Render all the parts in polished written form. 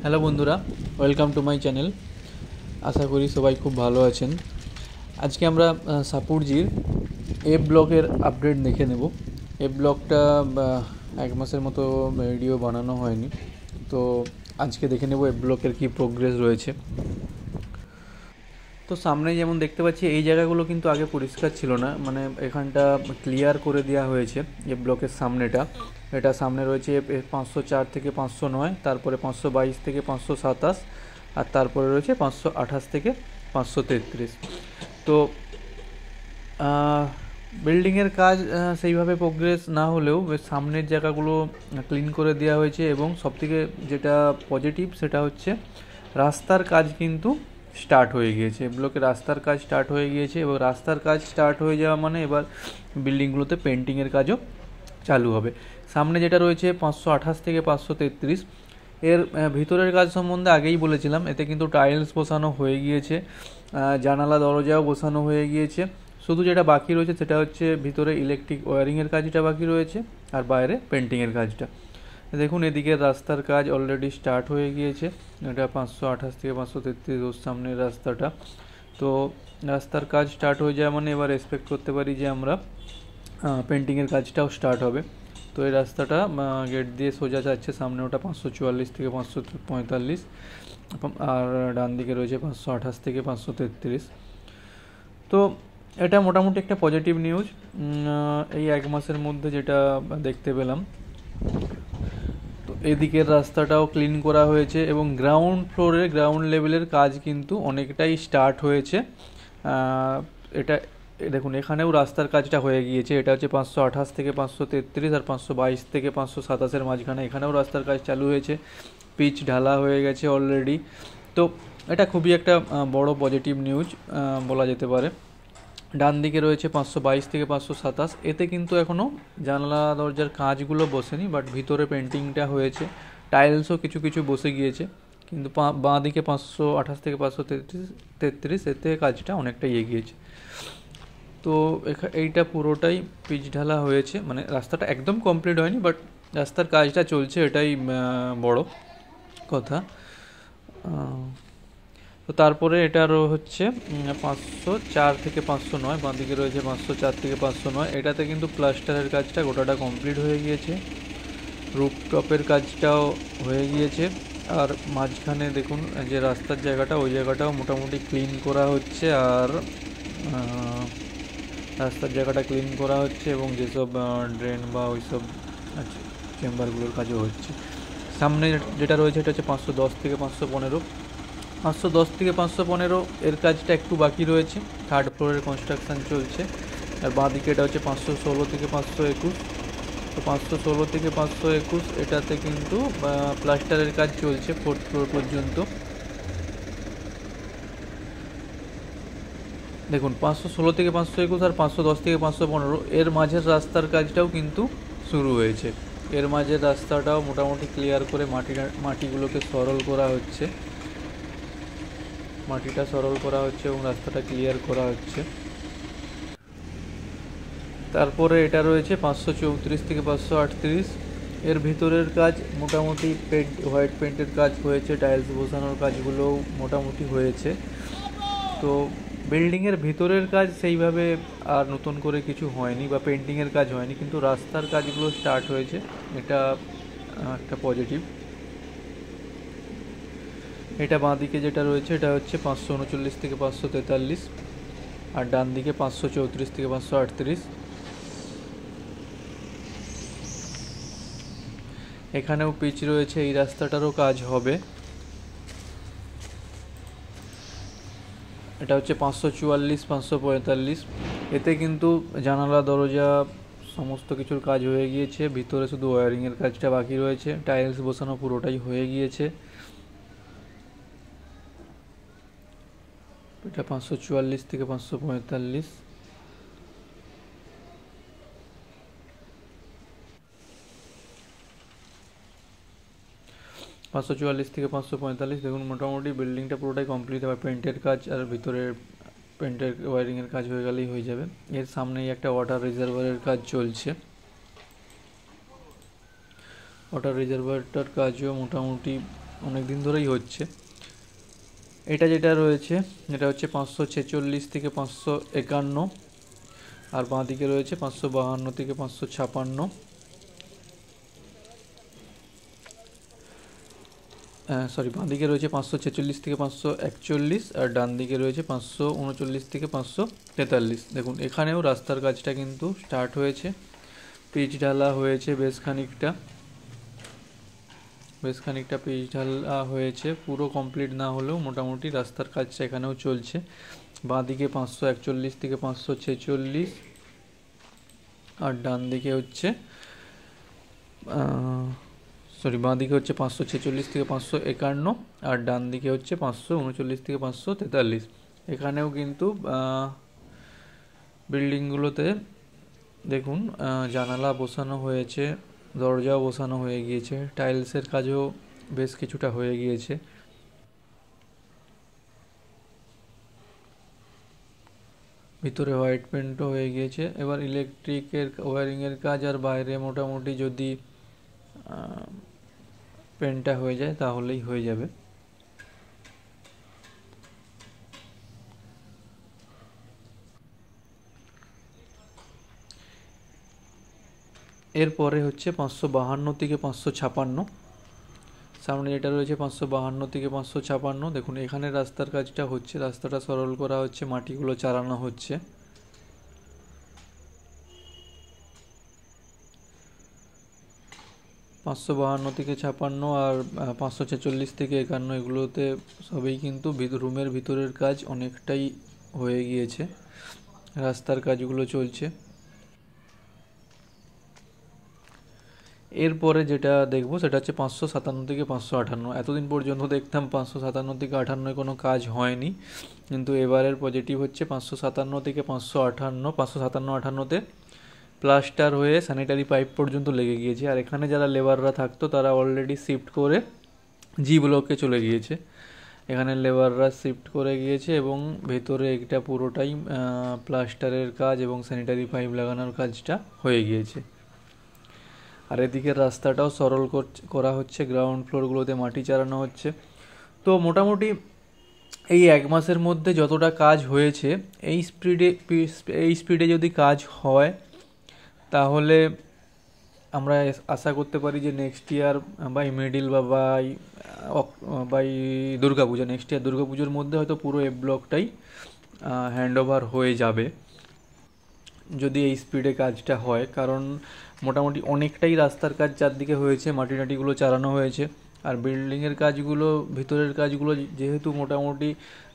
Hello বন্ধুরা, welcome to my channel. আশা করি সবাই খুব ভালো আছেন। আজকে আমরা সাপুরজির ব্লকের আপডেট দেখে নেব। ব্লকটা এক মাসের মতো ভিডিও বানানো হয়নি, তো আজকে দেখে নেব ব্লকের কী প্রোগ্রেস রয়েছে। তো সামনে যেমন দেখতে পাচ্ছি এই জায়গাগুলো কিন্তু আগে পরিষ্কার ছিল না, মানে এখানটা ক্লিয়ার করে দেওয়া হয়েছে। ব্লকের সামনেটা, এটা সামনে রয়েছে 504 থেকে 509, তারপরে 522 থেকে 527, আর তারপরে রয়েছে 528 থেকে 533। তো বিল্ডিংয়ের কাজ সেইভাবে প্রোগ্রেস না হলেও সামনের জায়গাগুলো ক্লিন করে দেওয়া হয়েছে, এবং সবথেকে যেটা পজিটিভ সেটা হচ্ছে রাস্তার কাজ কিন্তু স্টার্ট হয়ে গিয়েছে। ব্লকে রাস্তার কাজ স্টার্ট হয়ে গিয়েছে, এবং রাস্তার কাজ স্টার্ট হয়ে যাওয়া মানে এবার বিল্ডিংগুলোতে পেন্টিংয়ের কাজও চালু হবে। সামনে যেটা রয়েছে 528 থেকে 533, এর ভিতরের কাজ সম্বন্ধে আগেই বলেছিলাম। এতে কিন্তু টাইলস বসানো হয়ে গিয়েছে, জানালা দরজাও বসানো হয়ে গিয়েছে। শুধু যেটা বাকি রয়েছে সেটা হচ্ছে ভিতরে ইলেকট্রিক ওয়্যারিংয়ের কাজটা বাকি রয়েছে, আর বাইরে পেন্টিংয়ের কাজটা। দেখুন এদিকে রাস্তার কাজ অলরেডি স্টার্ট হয়ে গিয়েছে। এটা 528 থেকে 533 ওর সামনের রাস্তাটা। তো রাস্তার কাজ স্টার্ট হয়ে যায় মানে এবার এক্সপেক্ট করতে পারি যে আমরা পেন্টিংয়ের কাজটাও স্টার্ট হবে। তো এই রাস্তাটা গেট দিয়ে সোজা যাচ্ছে, সামনে ওটা 544 থেকে 545, আর ডান দিকে রয়েছে 528 থেকে 533। তো এটা মোটামুটি একটা পজিটিভ নিউজ এই এক মাসের মধ্যে যেটা দেখতে পেলাম। তো এদিকের রাস্তাটাও ক্লিন করা হয়েছে, এবং গ্রাউন্ড লেভেলের কাজ কিন্তু অনেকটাই স্টার্ট হয়েছে। এটা দেখুন এখানেও রাস্তার কাজটা হয়ে গিয়েছে। এটা হচ্ছে 528 থেকে 533 আর 522 থেকে 527-এর মাঝখানে এখানেও রাস্তার কাজ চালু হয়েছে। পিচ ঢালা হয়ে গেছে অলরেডি। তো এটা খুবই একটা বড় পজিটিভ নিউজ বলা যেতে পারে। ডান দিকে রয়েছে 522 থেকে 527, এতে কিন্তু এখনও জানলা দরজার কাজগুলো বসেনি, বাট ভিতরে পেন্টিংটা হয়েছে, টাইলসও কিছু কিছু বসে গিয়েছে। কিন্তু বাঁ দিকে 528 থেকে 533 এতে কাজটা অনেকটাই এগিয়েছে। তো এইটা পুরোটাই পিচ ঢালা হয়েছে, মানে রাস্তাটা একদম কমপ্লিট হয়নি, বাট রাস্তার কাজটা চলছে, এটাই বড় কথা। তো তারপরে এটারও হচ্ছে 504 থেকে 509, বাঁদিকে রয়েছে 504 থেকে 509। এটাতে কিন্তু প্লাস্টারের কাজটা গোটাটা কমপ্লিট হয়ে গিয়েছে, রুফটপের কাজটাও হয়ে গিয়েছে, আর মাঝখানে দেখুন যে রাস্তার জায়গাটা, ওই জায়গাটাও মোটামুটি ক্লিন করা হচ্ছে, আর রাস্তার জায়গাটা ক্লিন করা হচ্ছে, এবং যেসব ড্রেন বা ওইসব চেম্বারগুলোর কাজও হচ্ছে। সামনে যেটা রয়েছে এটা হচ্ছে 510 থেকে 515। 510 থেকে 515 এর কাজটা একটু বাকি রয়েছে, থার্ড ফ্লোরের কনস্ট্রাকশান চলছে। আর বাঁ দিকে এটা হচ্ছে 516 থেকে 521। তো 516 থেকে 521 এটাতে কিন্তু প্লাস্টারের কাজ চলছে ফোর্থ ফ্লোর পর্যন্ত। দেখুন 516 থেকে 521 আর 510 থেকে 515 এর মাঝের রাস্তার কাজটাও কিন্তু শুরু হয়েছে। এর মাঝের রাস্তাটাও মোটামুটি ক্লিয়ার করে মাটিগুলোকে সরল করা হচ্ছে, মাটিটা সরল করা হচ্ছে এবং রাস্তাটা ক্লিয়ার করা হচ্ছে। তারপরে এটা রয়েছে 534 থেকে 538, এর ভিতরের কাজ মোটামুটি হোয়াইট পেন্টের কাজ হয়েছে, টাইলস বসানোর কাজগুলোও মোটামুটি হয়েছে। তো বিল্ডিংয়ের ভিতরের কাজ সেইভাবে আর নতুন করে কিছু হয়নি, বা পেন্টিংয়ের কাজ হয়নি, কিন্তু রাস্তার কাজগুলো স্টার্ট হয়েছে, এটা একটা পজিটিভ। এটা বাঁদিকে যেটা রয়েছে এটা হচ্ছে 539 থেকে 543, আর ডান দিকে 534 থেকে 538। এখানেও পিচ রয়েছে, এই রাস্তাটারও কাজ হবে। এটা হচ্ছে 544, 545, এতে কিন্তু জানালা দরজা সমস্ত কিছুর কাজ হয়ে গিয়েছে, ভিতরে শুধু ওয়্যারিংয়ের কাজটা বাকি রয়েছে, টাইলস বসানো পুরোটাই হয়ে গিয়েছে। এটা 544 থেকে 545। পাঁচশো চুয়াল্লিশ থেকে 545, দেখুন মোটামুটি বিল্ডিংটা পুরোটাই কমপ্লিট হবে, পেন্টের কাজ আর ভিতরের পেন্টের ওয়্যারিংয়ের কাজ হয়ে গেলেই হয়ে যাবে। এর সামনেই একটা ওয়াটার রিজার্ভারের কাজ চলছে, ওয়াটার রিজার্ভারটার কাজও মোটামুটি অনেক দিন ধরেই হচ্ছে। এটা যেটা রয়েছে এটা হচ্ছে 546 থেকে 551, আর বাঁ দিকে রয়েছে 552 থেকে 556, সরি বাঁ দিকে রয়েছে 546 থেকে 541, আর ডান দিকে রয়েছে 539 থেকে 543। দেখুন এখানেও রাস্তার কাজটা কিন্তু স্টার্ট হয়েছে, পিচ ঢালা হয়েছে, বেশ খানিকটা পিচ ঢালা হয়েছে, পুরো কমপ্লিট না হলেও মোটামুটি রাস্তার কাজটা এখানেও চলছে। বাঁ দিকে 541 থেকে 546, আর ডান দিকে হচ্ছে বাঁ দিকে হচ্ছে 546 থেকে 551, আর ডান দিকে হচ্ছে 539 থেকে 543। এখানেও কিন্তু বিল্ডিংগুলোতে দেখুন জানালা বসানো হয়েছে, দরজাও বসানো হয়ে গিয়েছে, টাইলসের কাজও বেশ কিছুটা হয়ে গিয়েছে। ভিতরে হোয়াইট পেন্টও হয়ে গিয়েছে। এবার ইলেকট্রিকের ওয়্যারিংয়ের কাজ আর বাইরে মোটামুটি যদি পেন্টটা হয়ে যায় তাহলেই হয়ে যাবে। এরপরে হচ্ছে 552 থেকে 556, সামনে যেটা রয়েছে 552 থেকে 556। দেখুন এখানে রাস্তার কাজটা হচ্ছে, রাস্তাটা সরল করা হচ্ছে, মাটিগুলো চালানো হচ্ছে। পাঁচশো 52 থেকে 56 আর 546 থেকে 51, এগুলোতে সবই কিন্তু রুমের ভিতরের কাজ অনেকটাই হয়ে গিয়েছে, রাস্তার কাজগুলো চলছে। এরপরে যেটা দেখবো সেটা হচ্ছে 557 থেকে 558। এতদিন পর্যন্ত দেখতাম 557 থেকে 58 কোনো কাজ হয়নি, কিন্তু এবারের পজিটিভ হচ্ছে 557 থেকে 558। 557-58তে প্লাস্টার হয়ে স্যানিটারি পাইপ পর্যন্ত লেগে গিয়েছে, আর এখানে যারা লেবাররা থাকতো তারা অলরেডি শিফট করে জি ব্লকে চলে গিয়েছে। এখানে লেবাররা শিফট করে গিয়েছে এবং ভেতরে এটা পুরোটাই প্লাস্টারের কাজ এবং স্যানিটারি পাইপ লাগানোর কাজটা হয়ে গিয়েছে। আর এদিকের রাস্তাটাও সরল করা হচ্ছে, গ্রাউন্ড ফ্লোরগুলোতে মাটি চালানো হচ্ছে। তো মোটামুটি এই 1 মাসের মধ্যে যতটা কাজ হয়েছে, এই স্পিডে যদি কাজ হয় তাহলে আমরা আশা করতে পারি যে নেক্সট ইয়ার বাই মিডিল বা বাই দুর্গাপূজা, নেক্সট ইয়ার দুর্গাপুজোর মধ্যে হয়তো পুরো এই ব্লকটাই হ্যান্ড ওভার হয়ে যাবে যদি এই স্পিডে কাজটা হয়। কারণ মোটামুটি অনেকটাই রাস্তার কাজ চারদিকে হয়েছে, মাটি টাটিগুলো চালানো হয়েছে, আর বিল্ডিংয়ের কাজগুলো, ভিতরের কাজগুলো যেহেতু মোটামুটি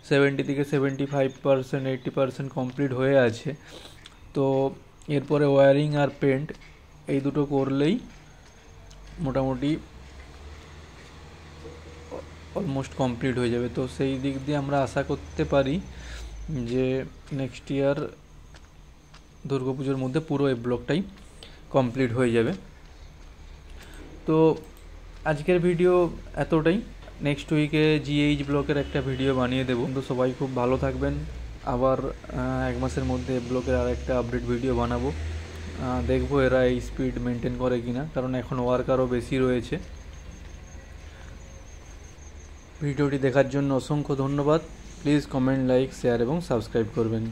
70 থেকে 75%, 80% কমপ্লিট হয়ে আছে, তো এরপরে ওয়্যারিং আর পেন্ট এই দুটো করলেই মোটামুটি অলমোস্ট কমপ্লিট হয়ে যাবে। তো সেই দিক দিয়ে আমরা আশা করতে পারি যে নেক্সট ইয়ার দুর্গাপুজোর মধ্যে পুরো এই ব্লকটাই কমপ্লিট হয়ে যাবে। তো আজকের ভিডিও এতটাই। নেক্সট উইকে জিএইচ ব্লকের একটা ভিডিও বানিয়ে দেবো। তো সবাই খুব ভালো থাকবেন। আবার 1 মাসের মধ্যে ব্লকের আর একটা আপডেট ভিডিও বানাবো, দেখবো এরা এই স্পিড মেনটেন করে কিনা, কারণ এখন ওয়ার্কারও বেশি রয়েছে। ভিডিওটি দেখার জন্য অসংখ্য ধন্যবাদ। প্লিজ কমেন্ট, লাইক, শেয়ার এবং সাবস্ক্রাইব করবেন।